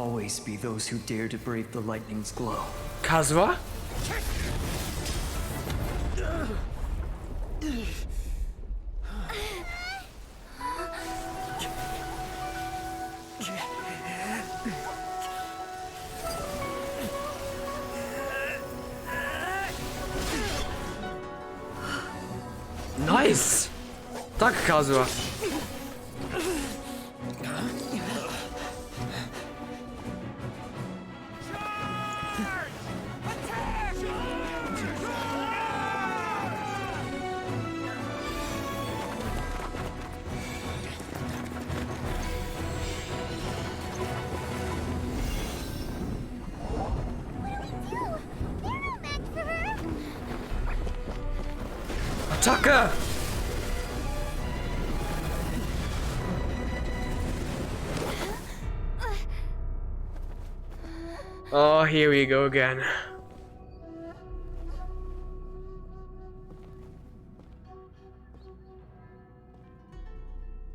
always be those who dare to brave the lightning's glow. Kazuha? Nice! Danke, Kazuha. Attacke! Oh, here we go again.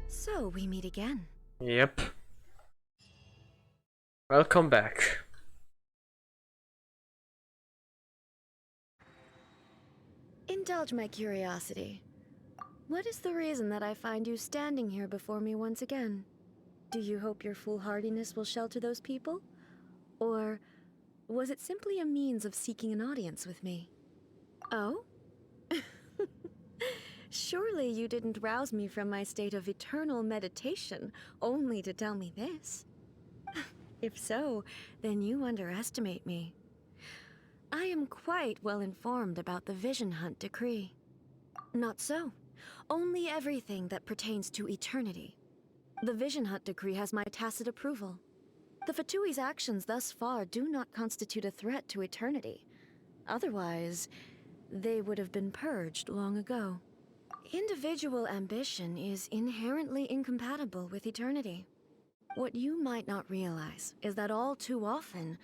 So we meet again. Yep. Welcome back. Indulge my curiosity. What is the reason that I find you standing here before me once again? Do you hope your foolhardiness will shelter those people? Or was it simply a means of seeking an audience with me? Oh? Surely you didn't rouse me from my state of eternal meditation only to tell me this. If so, then you underestimate me. I am quite well informed about the Vision Hunt decree. Not so. Only everything that pertains to eternity. The Vision Hunt decree has my tacit approval. The Fatui's actions thus far do not constitute a threat to eternity. Otherwise, they would have been purged long ago. Individual ambition is inherently incompatible with eternity. What you might not realize is that all too often,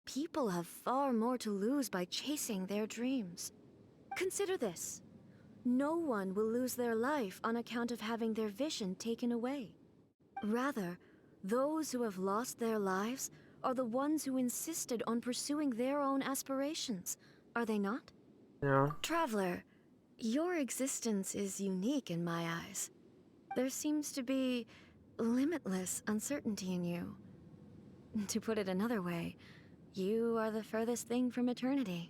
people have far more to lose by chasing their dreams. Consider this. No one will lose their life on account of having their vision taken away. Rather, those who have lost their lives are the ones who insisted on pursuing their own aspirations, are they not? Yeah. Traveler, your existence is unique in my eyes. There seems to be limitless uncertainty in you. To put it another way, you are the furthest thing from eternity.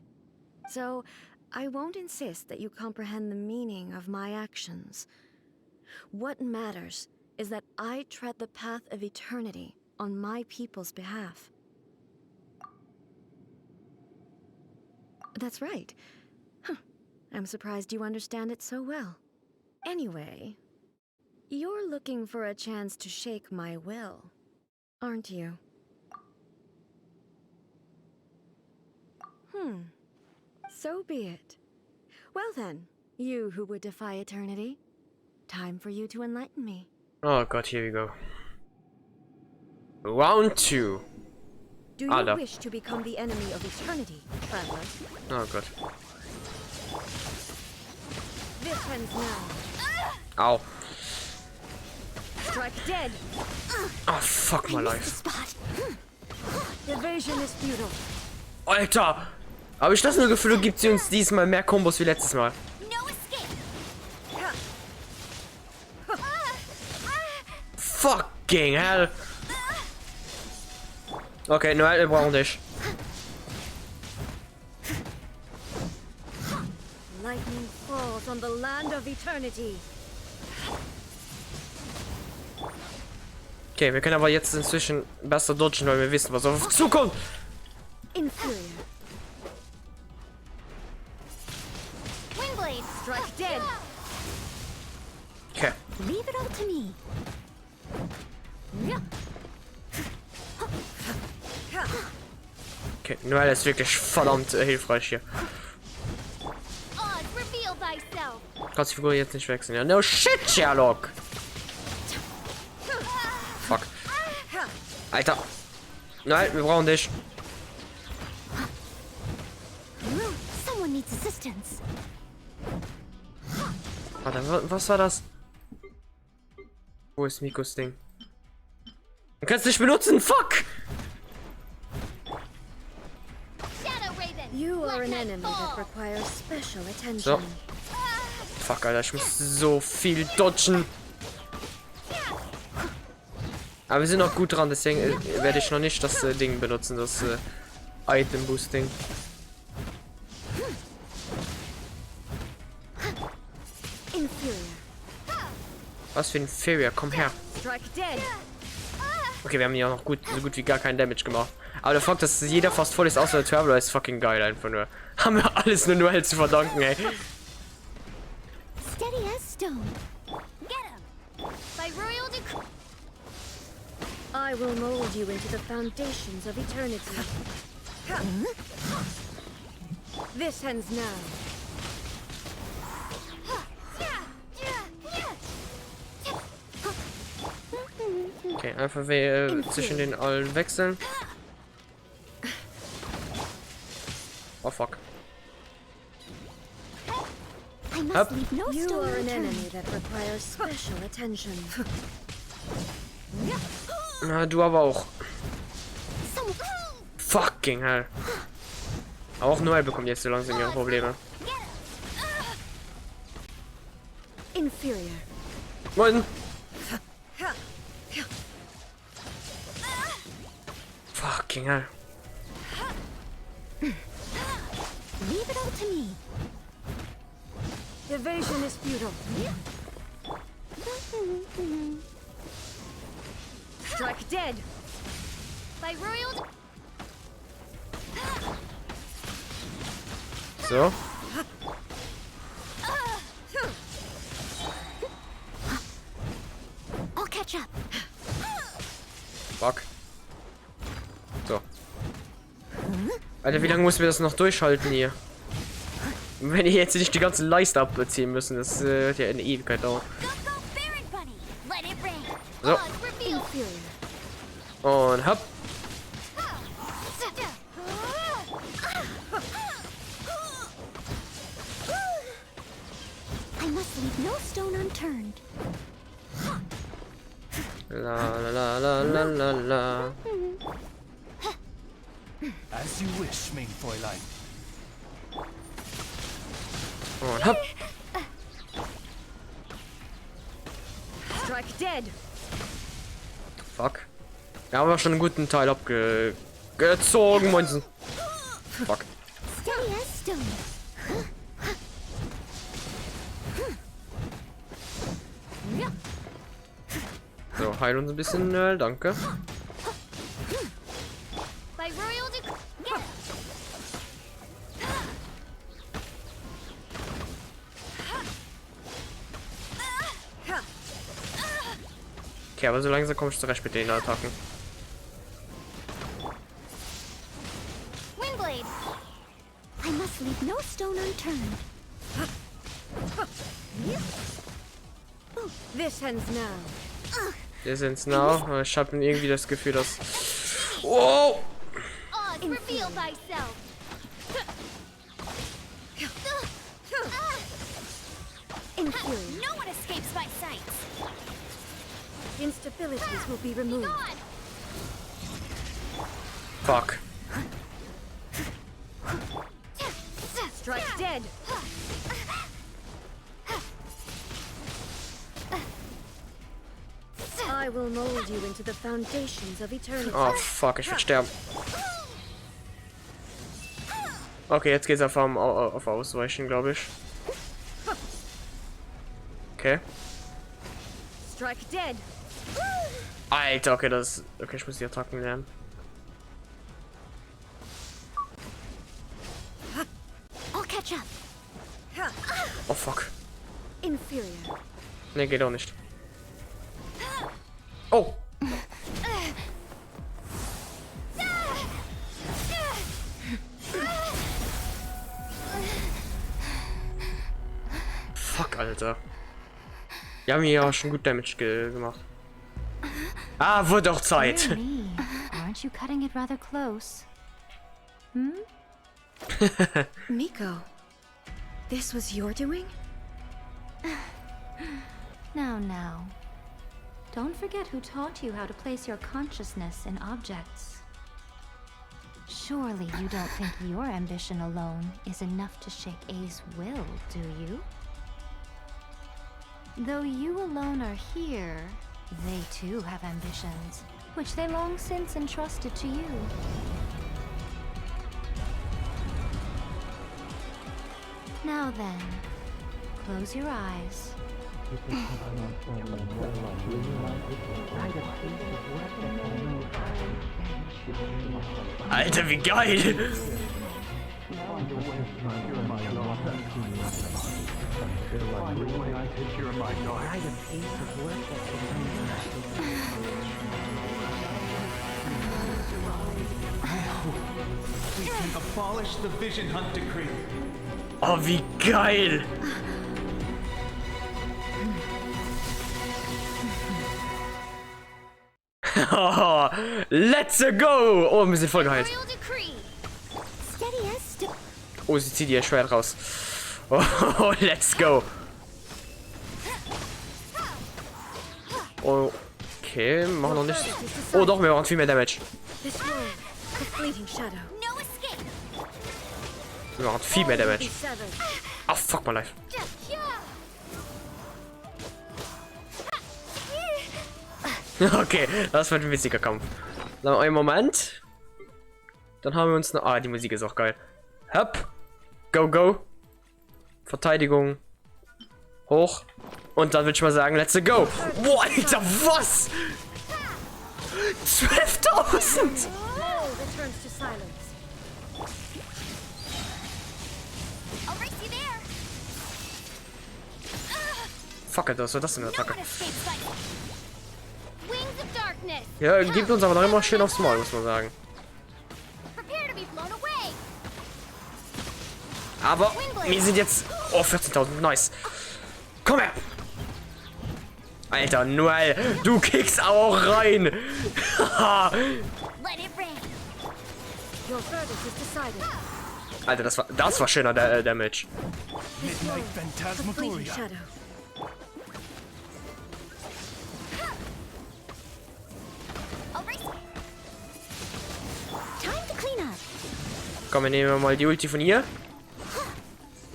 So, I won't insist that you comprehend the meaning of my actions. What matters is that I tread the path of eternity on my people's behalf. That's right. Huh. I'm surprised you understand it so well. Anyway, you're looking for a chance to shake my will, aren't you? So be it. Well then, you who would defy eternity, time for you to enlighten me. Oh god, here we go. Round 2. Do you wish to become the enemy of eternity, traveler? Oh god. This ends now. Ow. Strike dead. Oh fuck my life. Evasion is futile. Alter! Aber ich das nur Gefühl, gibt sie uns diesmal mehr Kombos wie letztes Mal. Fucking hell! Okay, Noel, wir brauchen dich. Lightning falls on the land of eternity. Okay, wir können aber jetzt inzwischen besser dodgen, weil wir wissen, was auf uns zukommt. Inferior. Wingblade, strike dead. Okay. Leave it all to me. Okay, Noel ist wirklich verdammt hilfreich hier. Kannst die Figur jetzt nicht wechseln, ja? No shit, Sherlock! Fuck. Alter! Nein, wir brauchen dich. Warte, was war das? Wo ist Mikos Ding? Du kannst nicht benutzen, fuck! You are an enemy that requires special attention. So. Fuck, Alter, ich muss so viel dodgen. Aber wir sind noch gut dran, deswegen werde ich noch nicht das Ding benutzen, das Item Boosting. Was für ein Inferior, komm her. Okay, wir haben hier auch noch so gut wie gar keinen Damage gemacht. Aber der Fakt, dass jeder fast voll ist, außer der Traveler, ist fucking geil einfach nur. Haben wir alles nur Noel zu verdanken, ey. Steady as stone. Get him. By royal decree. I will mold you into the foundations of eternity. This ends now. Okay, einfach zwischen den allen wechseln. Oh fuck. I must leave no You stone are an unturned. enemy that requires special attention. Na, du aber auch. Some- Fucking hell. Auch Noel bekommt jetzt so langsam ihre Probleme. Inferior. Moin. Fucking hell. Leave it all to me. Evasion is futile. Strike dead. By royal. So. I'll catch up. Fuck. So. Alter, wie lange müssen wir das noch durchhalten hier? Wenn die jetzt nicht die ganze Leiste abziehen müssen, das wird ja eine Ewigkeit dauern. Go, go, Baron Bunny. Let it rain. So. Odds reveal. Inferior. Und hopp. I must leave no stone unturned. La la la la la la la. As you wish, mein Fräulein. Und hopp. Strike dead. Fuck. Wir haben aber schon einen guten Teil abgezogen, Monsen. Fuck. Steady as stone. So, heil uns ein bisschen, danke. By royal decree. Get him. Okay, aber so langsam komme ich zurecht mit den Attacken. Windblade. I must leave no stone unturned. This ends now. Wir sind's now. Ich habe irgendwie das Gefühl, dass... Wow! Odds reveal thyself. Inferior. No one escapes my sights. Instabilities will be removed. God. Fuck. Strike dead. I will mold you into the foundations of eternity. Oh fuck, ich will sterben. Okay, jetzt geht's auf Ausweichen, glaube ich. Okay. Strike dead. Alter, okay, das... Okay, ich muss die Attacken lernen. I'll catch up. Oh fuck. Inferior. Ne, geht auch nicht. Oh! Fuck, Alter. Wir haben hier ja schon gut Damage gemacht. Ah, wird auch Zeit. Dear me, aren't you cutting it rather close? Miko, this was your doing? Now. Don't forget who taught you how to place your consciousness in objects. Surely you don't think your ambition alone is enough to shake A's will, do you? Though you alone are here, they too have ambitions, which they long since entrusted to you. Now then, close your eyes. Alter, wie geil! We can abolish the Vision Hunt Decree. Oh, wie geil! Oh, let's go! Oh, ein bisschen voll geheilt. Royal decree. Steady as st Oh, sie zieht ihr Schwert raus. Oh, let's go. Okay, machen noch nicht. Oh, doch, wir machen viel mehr Damage. This world, a fleeting shadow. No escape. Wir machen viel mehr Damage. Severed. Oh, fuck my life. Okay, das wird ein witziger Kampf. Dann einen Moment. Dann haben wir uns noch. Ah, die Musik ist auch geil. Hopp. Go, go. Verteidigung. Hoch. Und dann würde ich mal sagen, let's go. Boah, Alter, was? 12.000. All returns to silence. I'll race you there. Fuck it, was war das denn eine No Attacke? one escapes like wings of darkness. Ja, gibt uns aber noch immer schön aufs Maul, muss man sagen. Prepare to be blown away. Aber wir sind jetzt. Oh, 14.000. Nice. Komm her. Alter, Noel, du kickst auch rein. Let it rain. Your verdict is decided. Alter, das war schöner Damage. Midnight Fleeting Phantasmagoria. shadow. I'll race you. Time to clean up. Komm, wir nehmen mal die Ulti von ihr.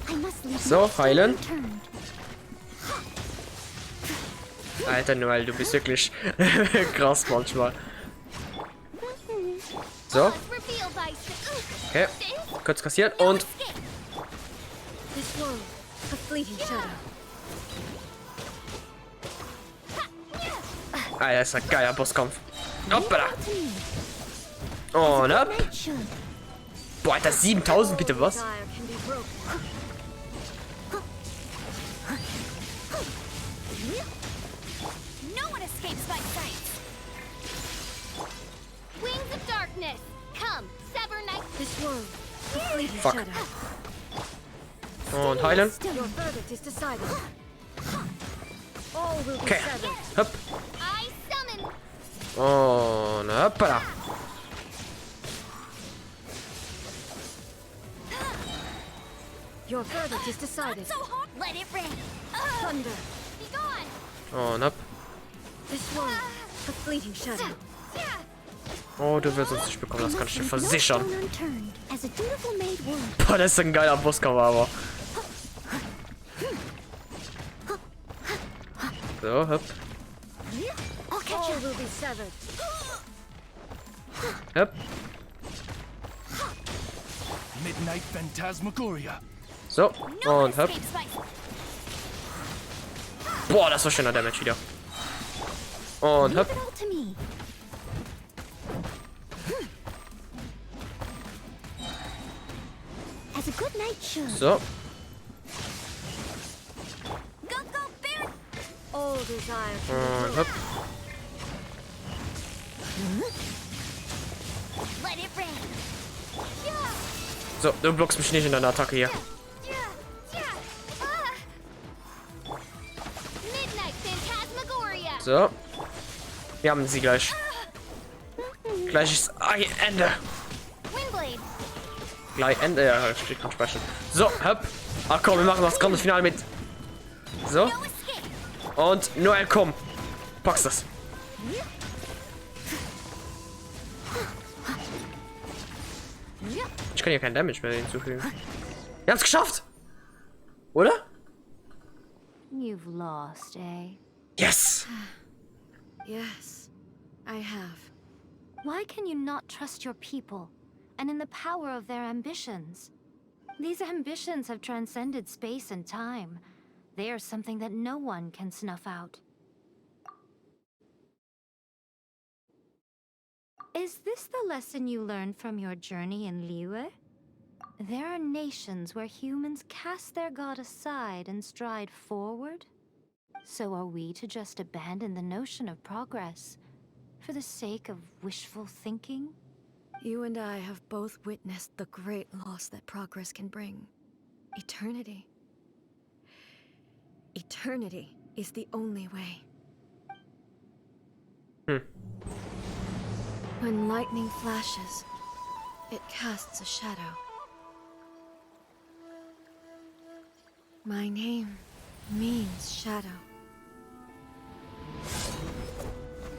I must leave So, heilen. unturned. Alter, Noel, du bist wirklich krass manchmal. So, Let's reveal by okay. Kurz kassiert und. escape. This world, a fleeting shadow. Alter, das ist ein geiler Bosskampf. Hoppala. Und ab. Boah, Alter, 7.000, bitte was? Desire can be broken. No one escapes my sight. Wings of darkness. Come, sever night. This world, a fleeting Fuck. shadow. Und heilen. Your verdict is decided. All will be Okay. severed. Hopp. I summon. Und hoppala. Your verdict is decided. So hot. Let it rain. Thunder. Be gone. Und hopp. This world, a fleeting shadow. Oh, du wirst uns nicht bekommen, das kann ich dir versichern. Unturned, as a dutiful maid would. Boah, das ist ein geiler Bosskampf, aber. So, hopp. I'll catch you. Will be severed. Hopp. Midnight Phantasmagoria. So, No one und hopp. escapes my Boah, das war schöner Damage wieder. Und hopp. Leave it all to me. As a good knight should. So. Go, go, bear. All desire can be Und broken. hopp. Let it rain. Yeah. So, du blockst mich nicht in deiner Attacke hier. Yeah. Yeah. Midnight Phantasmagoria. So. Wir haben sie gleich. Gleich ist Ende. Windblade. Gleich Ende. Ja, steht gerade speichern. So, hopp. Ach komm, wir machen das ganze Finale mit. So. No escape. Und Noel, komm. Packst das. Ich kann hier kein Damage mehr hinzufügen. Wir haben's geschafft! Oder? You've lost, eh? Yes! Yes, I have. Why can you not trust your people and in the power of their ambitions? These ambitions have transcended space and time. They are something that no one can snuff out. Is this the lesson you learned from your journey in Liyue? There are nations where humans cast their god aside and stride forward. So are we to just abandon the notion of progress for the sake of wishful thinking? You and I have both witnessed the great loss that progress can bring. Eternity. Eternity is the only way. When lightning flashes, it casts a shadow. My name means shadow.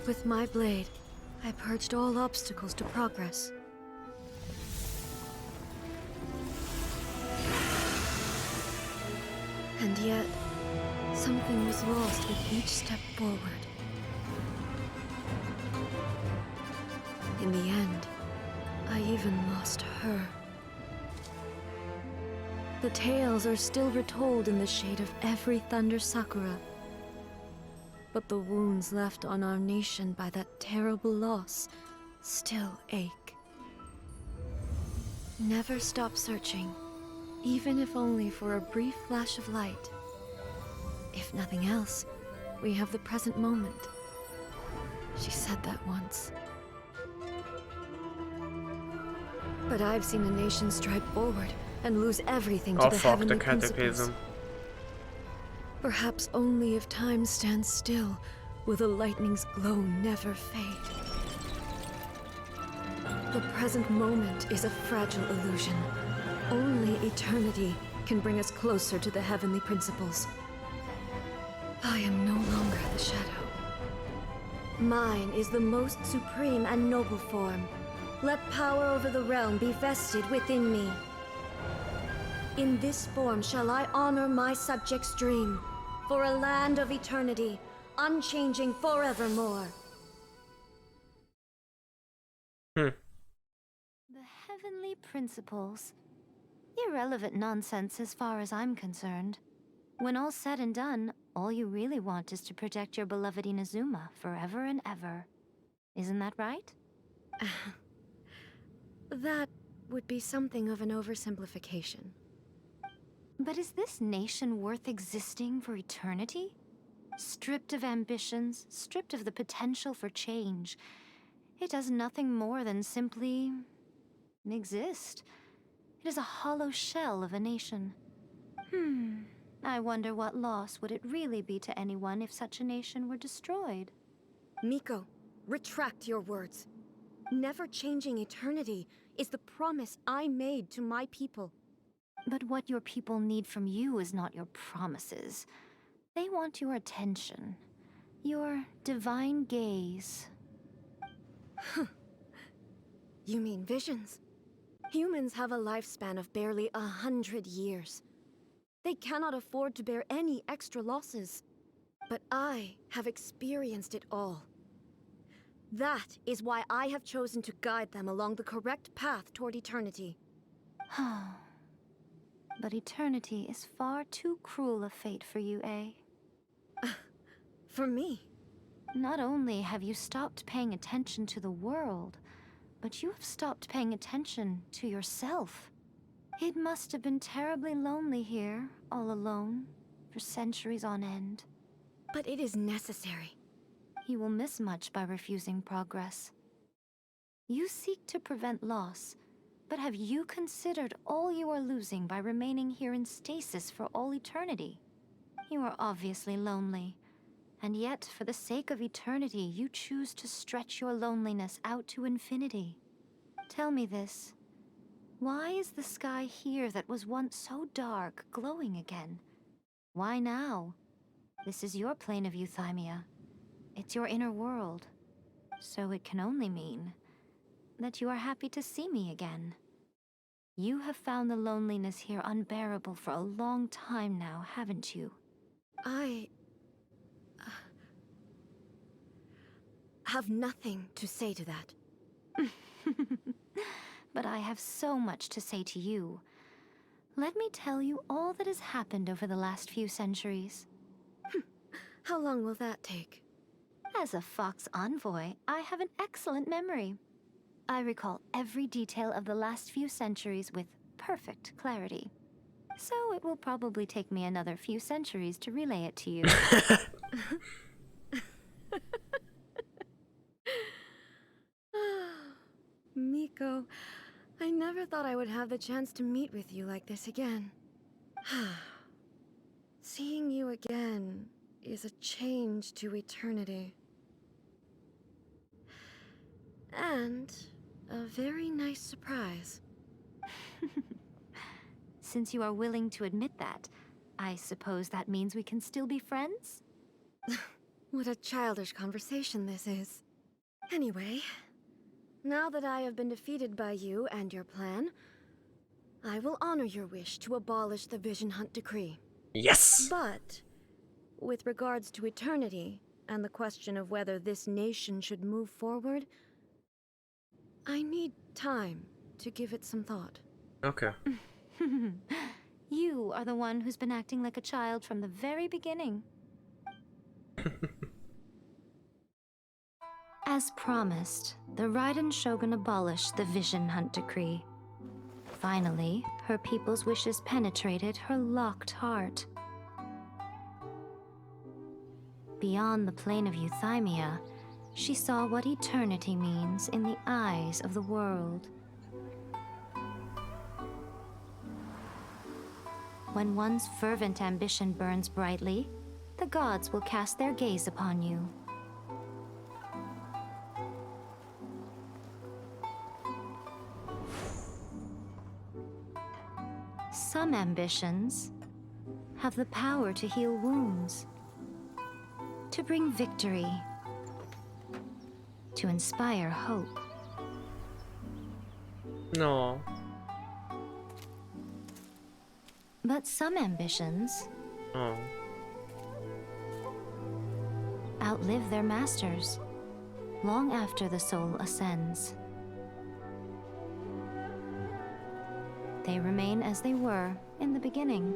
With my blade, I purged all obstacles to progress. And yet, something was lost with each step forward. In the end, I even lost her. The tales are still retold in the shade of every thunder sakura. But the wounds left on our nation by that terrible loss still ache. Never stop searching, even if only for a brief flash of light. If nothing else, we have the present moment. She said that once. But I've seen a nation stride forward and lose everything to Oh the fuck, the heavenly principles. cataclysm. Perhaps only if time stands still will the lightning's glow never fade. The present moment is a fragile illusion. Only eternity can bring us closer to the heavenly principles. I am no longer the shadow. Mine is the most supreme and noble form. Let power over the realm be vested within me. In this form shall I honor my subjects' dream, for a land of eternity, unchanging forevermore. The heavenly principles. Irrelevant nonsense as far as I'm concerned. When all's said and done, all you really want is to protect your beloved Inazuma forever and ever. Isn't that right? That would be something of an oversimplification. But is this nation worth existing for eternity? Stripped of ambitions, stripped of the potential for change, it does nothing more than simply exist. It is a hollow shell of a nation. I wonder what loss would it really be to anyone if such a nation were destroyed? Miko, retract your words. Never changing eternity is the promise I made to my people. But what your people need from you is not your promises. They want your attention. Your divine gaze. You mean visions? Humans have a lifespan of barely 100 years. They cannot afford to bear any extra losses. But I have experienced it all. That is why I have chosen to guide them along the correct path toward eternity. But eternity is far too cruel a fate for you, eh? For me? Not only have you stopped paying attention to the world, but you have stopped paying attention to yourself. It must have been terribly lonely here, all alone, for centuries on end. But it is necessary. You will miss much by refusing progress. You seek to prevent loss, but have you considered all you are losing by remaining here in stasis for all eternity? You are obviously lonely, and yet for the sake of eternity you choose to stretch your loneliness out to infinity. Tell me this. Why is the sky here that was once so dark glowing again? Why now? This is your plane of euthymia. It's your inner world. So it can only mean that you are happy to see me again. You have found the loneliness here unbearable for a long time now, haven't you? I have nothing to say to that. But I have so much to say to you. Let me tell you all that has happened over the last few centuries. How long will that take? As a Fox envoy, I have an excellent memory. I recall every detail of the last few centuries with perfect clarity. So it will probably take me another few centuries to relay it to you. Miko, I never thought I would have the chance to meet with you like this again. Seeing you again is a change to eternity. And a very nice surprise. Since you are willing to admit that, I suppose that means we can still be friends? What a childish conversation this is. Anyway, now that I have been defeated by you and your plan, I will honor your wish to abolish the Vision Hunt Decree. Yes! But, with regards to eternity, and the question of whether this nation should move forward, I need time to give it some thought. Okay. You are the one who's been acting like a child from the very beginning. As promised, the Raiden Shogun abolished the Vision Hunt Decree. Finally, her people's wishes penetrated her locked heart. Beyond the plane of Euthymia, she saw what eternity means in the eyes of the world. When one's fervent ambition burns brightly, the gods will cast their gaze upon you. Some ambitions have the power to heal wounds, to bring victory, to inspire hope. No. But some ambitions Oh. outlive their masters long after the soul ascends. They remain as they were in the beginning.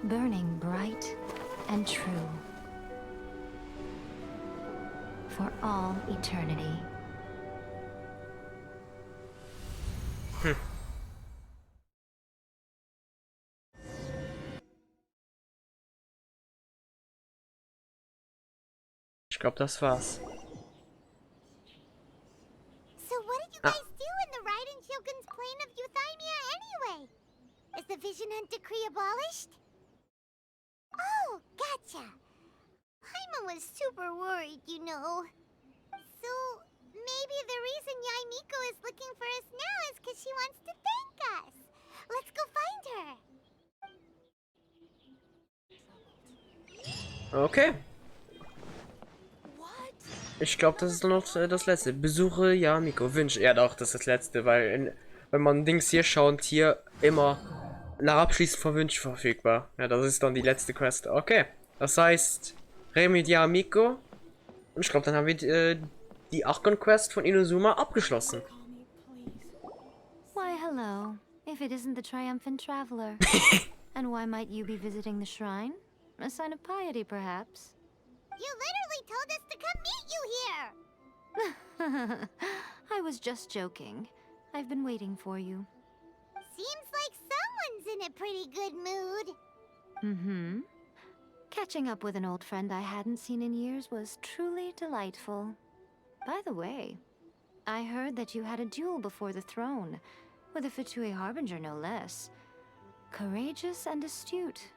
Burning bright and true for all eternity. Ich glaube, das war's. So what did you guys do in the Raiden Shogun's plane of Euthymia anyway? Is the Vision Hunt Decree abolished? Oh, gotcha. Paimon was super worried, you know. So maybe the reason Yae Miko is looking for us now is because she wants to thank us. Let's go find her. Okay. Ich glaube, das ist noch das letzte. Besuche ja Miko. Wünsche. Ja doch, das ist das letzte, weil wenn man Dings hier schaut, hier immer nach Abschließen von Wünschen verfügbar. Ja, das ist dann die letzte Quest. Okay. Das heißt, Remedia Miko. Und ich glaube, dann haben wir die Archon-Quest von Inazuma abgeschlossen. Why, hello. If it isn't the triumphant traveler. And why might you be visiting the shrine? A sign of piety, perhaps? You literally told us to come meet you here. I was just joking. I've been waiting for you. Seems like someone's in a pretty good mood. Mm-hmm. Catching up with an old friend I hadn't seen in years was truly delightful. By the way, I heard that you had a duel before the throne, with a Fatui Harbinger no less. Courageous and astute.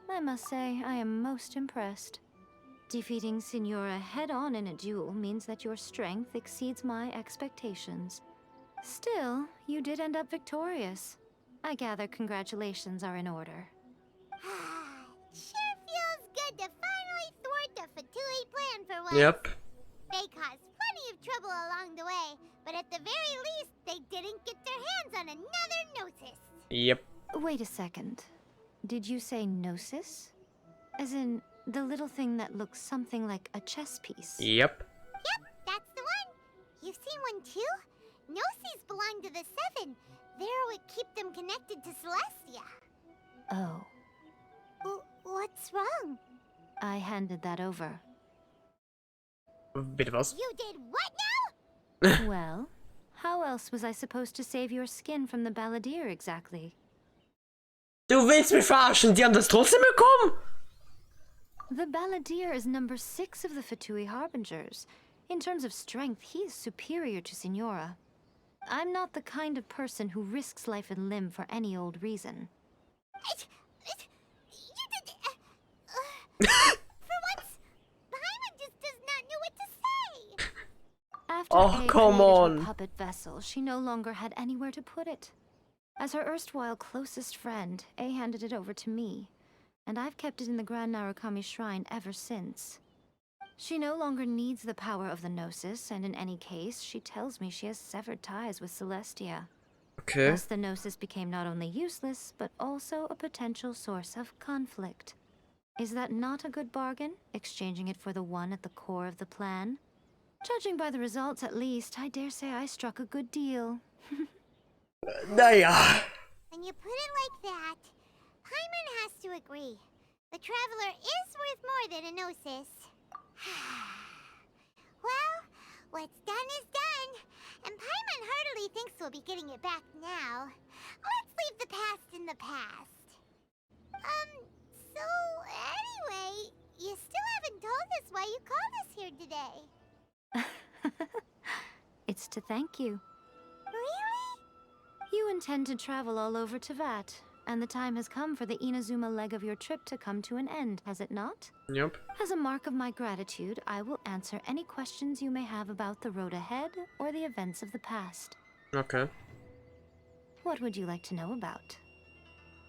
I must say, I am most impressed. Defeating Signora head-on in a duel means that your strength exceeds my expectations. Still, you did end up victorious. I gather congratulations are in order. Sure feels good to finally thwart the Fatui plan for once. Yep. They caused plenty of trouble along the way, but at the very least, they didn't get their hands on another Gnosis. Yep. Wait a second. Did you say Gnosis? As in, the little thing that looks something like a chess piece? Yep. Yep, that's the one. You've seen one too? Gnosis belong to the Seven. They're what keep them connected to Celestia. Oh. What's wrong? I handed that over. Bitte was? You did what now? Well, how else was I supposed to save your skin from the Balladeer exactly? Du willst mich verarschen? Die haben das trotzdem bekommen? The Balladeer is number 6 of the Fatui Harbingers. In terms of strength, he is superior to Signora. I'm not the kind of person who risks life and limb for any old reason. For once, Paimon just does not know what to say. After Oh, A come created on. her puppet vessel, she no longer had anywhere to put it. As her erstwhile closest friend, A handed it over to me, and I've kept it in the Grand Narukami Shrine ever since. She no longer needs the power of the Gnosis, and in any case, she tells me she has severed ties with Celestia. Okay. Thus, the Gnosis became not only useless, but also a potential source of conflict. Is that not a good bargain, exchanging it for the one at the core of the plan? Judging by the results, at least, I dare say I struck a good deal. Naja. When you put it like that, Paimon has to agree. The Traveler is worth more than a Gnosis. Well, what's done is done, and Paimon heartily thinks we'll be getting it back now. Let's leave the past in the past. So anyway, you still haven't told us why you called us here today. It's to thank you. Really? You intend to travel all over Teyvat, and the time has come for the Inazuma leg of your trip to come to an end, has it not? Yep. As a mark of my gratitude, I will answer any questions you may have about the road ahead or the events of the past. Okay. What would you like to know about?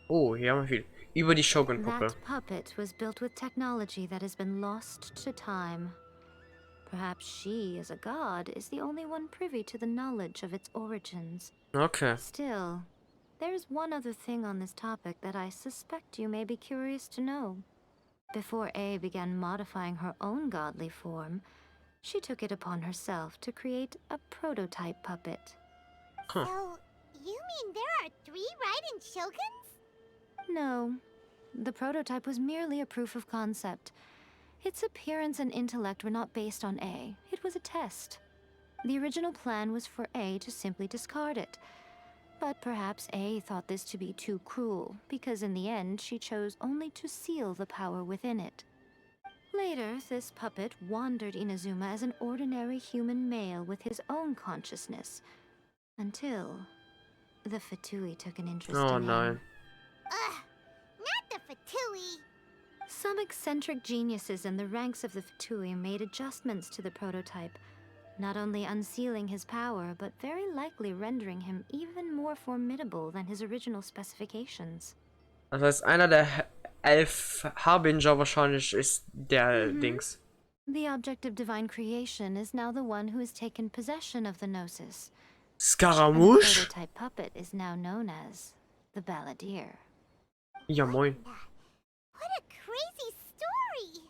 Oh, hier haben wir viel. Über die Shogun-Puppe. That puppet was built with technology that has been lost to time. Perhaps she, as a god, is the only one privy to the knowledge of its origins. Okay. Still, there's one other thing on this topic that I suspect you may be curious to know. Before A began modifying her own godly form, she took it upon herself to create a prototype puppet. Huh. So, you mean there are 3 Raiden Shoguns? No, the prototype was merely a proof of concept. Its appearance and intellect were not based on A. It was a test. The original plan was for A to simply discard it. But perhaps A thought this to be too cruel, because in the end she chose only to seal the power within it. Later, this puppet wandered Inazuma as an ordinary human male with his own consciousness. Until the Fatui took an interest Oh in him. nein. Ugh, not the Fatui. Some eccentric geniuses in the ranks of the Fatui made adjustments to the prototype, not only unsealing his power, but very likely rendering him even more formidable than his original specifications. Das heißt, einer der 11 Harbinger wahrscheinlich ist der Dings. The object of divine creation is now the one who has taken possession of the Gnosis. And the Scaramouche? prototype puppet is now known as the Balladeer. Ja, moin. What a crazy story!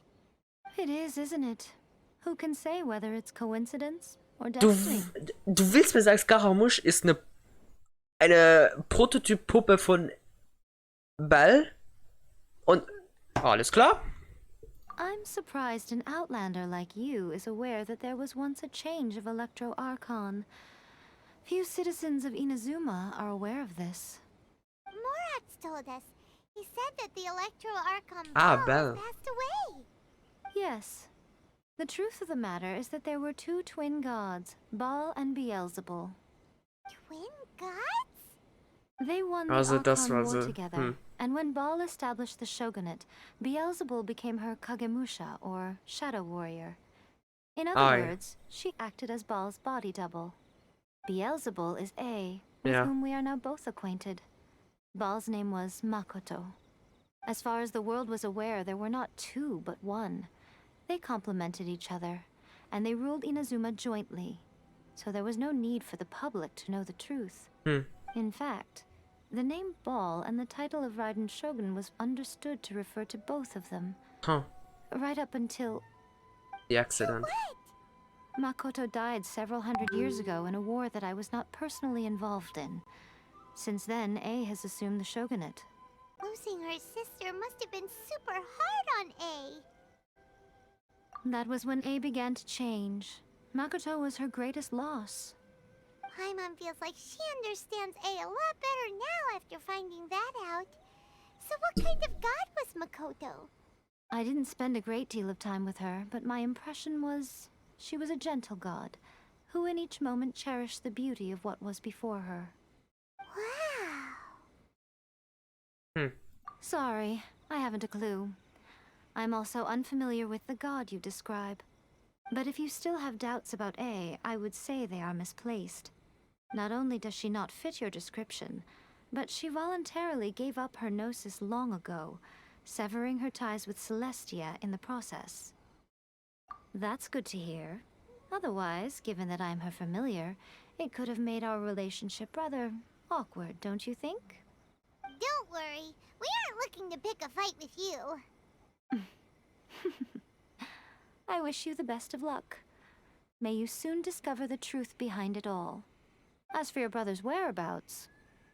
It is, isn't it? Who can say whether it's coincidence or Du, destiny? du willst mir sagen, Scaramouche ist eine Prototyp-Puppe von Bell? Und alles klar? I'm surprised an outlander like you is aware that there was once a change of Electro Archon. Few citizens of Inazuma are aware of this. Morat's told us. He said that the Electro Archon Ah, Ball Bell. has passed away. Yes. The truth of the matter is that there were 2 twin gods, Baal and Beelzebul. Twin gods? They won the Also, das Archon war War so, together, and when Baal established the shogunate, Beelzebul became her Kagemusha, or shadow warrior. In other Aye. words, she acted as Baal's body double. Beelzebul is A, with Yeah. whom we are now both acquainted. Baal's name was Makoto. As far as the world was aware, there were not 2, but 1. They complemented each other, and they ruled Inazuma jointly, so there was no need for the public to know the truth. In fact, the name Ball and the title of Raiden Shogun was understood to refer to both of them. Huh. Right up until The accident. Makoto died several hundred years ago in a war that I was not personally involved in. Since then, A has assumed the shogunate. Losing her sister must have been super hard on A. That was when A began to change. Makoto was her greatest loss. Paimon feels like she understands A a lot better now after finding that out. So what kind of god was Makoto? I didn't spend a great deal of time with her, but my impression was she was a gentle god, who in each moment cherished the beauty of what was before her. Wow. Sorry, I haven't a clue. I'm also unfamiliar with the god you describe. But if you still have doubts about A, I would say they are misplaced. Not only does she not fit your description, but she voluntarily gave up her gnosis long ago, severing her ties with Celestia in the process. That's good to hear. Otherwise, given that I'm her familiar, it could have made our relationship rather awkward, don't you think? Don't worry, we aren't looking to pick a fight with you. I wish you the best of luck. May you soon discover the truth behind it all. As for your brother's whereabouts,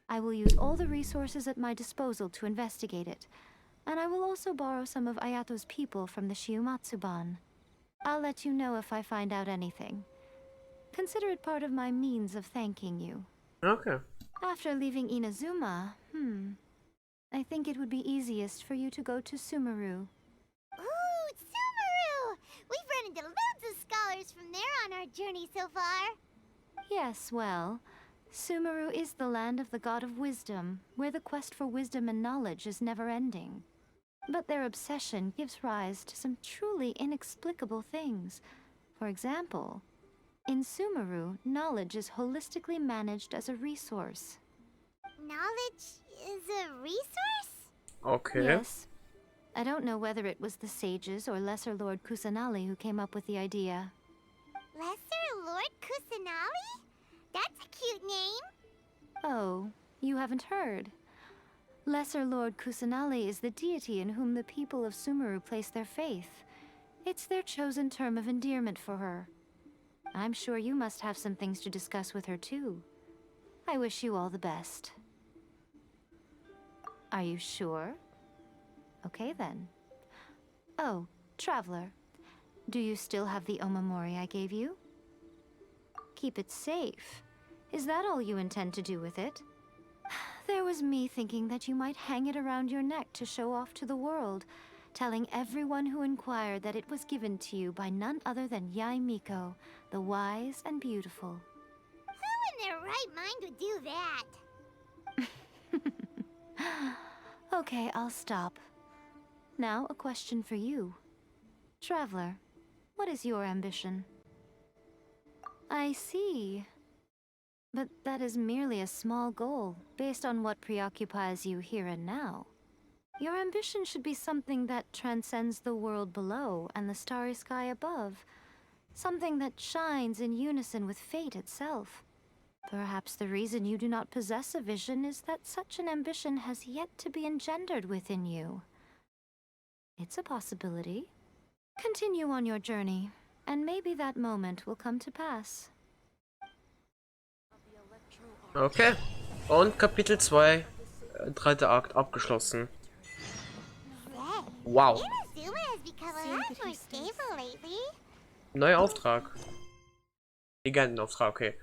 I will use all the resources at my disposal to investigate it, and I will also borrow some of Ayato's people from the Shiumatsuban. I'll let you know if I find out anything. Consider it part of my means of thanking you. Okay. After leaving Inazuma, I think it would be easiest for you to go to Sumeru. Ooh, Sumeru! We've run into loads of scholars from there on our journey so far. Yes, well, Sumeru is the land of the god of wisdom, where the quest for wisdom and knowledge is never-ending. But their obsession gives rise to some truly inexplicable things. For example, in Sumeru, knowledge is holistically managed as a resource. Knowledge is a resource? Okay. Yes. I don't know whether it was the sages or Lesser Lord Kusanali who came up with the idea. Lesser Lord Kusanali? That's a cute name. Oh, you haven't heard. Lesser Lord Kusanali is the deity in whom the people of Sumeru place their faith. It's their chosen term of endearment for her. I'm sure you must have some things to discuss with her too. I wish you all the best. Are you sure? Okay then. Oh, Traveler. Do you still have the omamori I gave you? Keep it safe. Is that all you intend to do with it? There was me thinking that you might hang it around your neck to show off to the world, telling everyone who inquired that it was given to you by none other than Yae Miko, the wise and beautiful. Who in their right mind would do that? Okay, I'll stop. Now, a question for you. Traveler, what is your ambition? I see. But that is merely a small goal, based on what preoccupies you here and now. Your ambition should be something that transcends the world below and the starry sky above. Something that shines in unison with fate itself. Perhaps the reason you do not possess a vision is that such an ambition has yet to be engendered within you. It's a possibility. Continue on your journey, and maybe that moment will come to pass. Okay. Und Kapitel 2, dritter Akt abgeschlossen. Wow. Inazuma has become a lot more stable lately. Neuer Auftrag. Legendenauftrag, okay.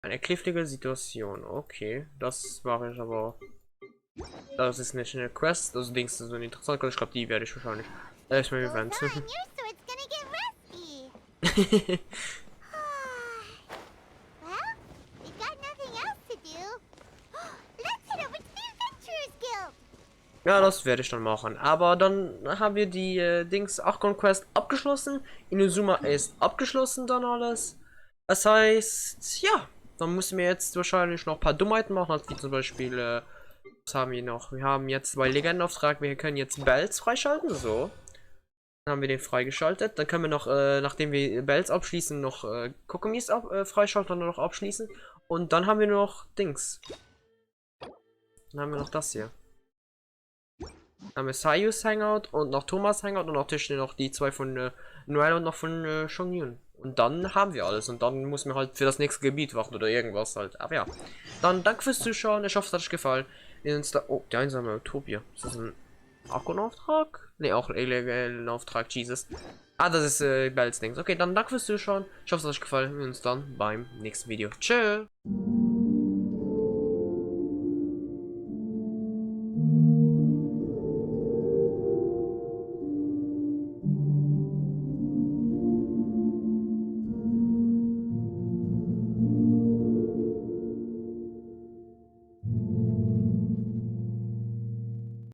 Eine knifflige Situation, okay. Das mache ich aber. Das ist nicht eine Quest, also Dings, das ist so interessant, ich glaube, die werde ich wahrscheinlich. Ich mein Event. Your sword's gonna get rusty. Well, we've got nothing else to do. Let's head over to the Adventurers Guild. Ja, das werde ich dann machen. Aber dann haben wir die Dings Achkon Quest abgeschlossen. Inazuma ist abgeschlossen dann alles. Das heißt, ja, dann müssen wir jetzt wahrscheinlich noch ein paar Dummheiten machen, als wie zum Beispiel, was haben wir noch? Wir haben jetzt 2 Legendenauftrag, wir können jetzt Bells freischalten, so. Dann haben wir den freigeschaltet. Dann können wir noch, nachdem wir Bells abschließen, noch Kokomis freischalten und noch abschließen. Und dann haben wir noch Dings. Dann haben wir noch das hier. Dann haben wir Sayus Hangout und noch Thomas Hangout und natürlich noch die zwei von Noel und noch von Shongyun. Und dann haben wir alles. Und dann muss man halt für das nächste Gebiet warten oder irgendwas halt. Aber ja. Dann danke fürs Zuschauen. Ich hoffe, es hat euch gefallen. Wir sehen uns da. Oh, der einsame Utopia. Ist das ein Akkunauftrag? Ne, auch ein illegalen Auftrag. Jesus. Ah, das ist Bells Dings. Okay, dann danke fürs Zuschauen. Ich hoffe, es hat euch gefallen. Wir sehen uns dann beim nächsten Video. Tschö.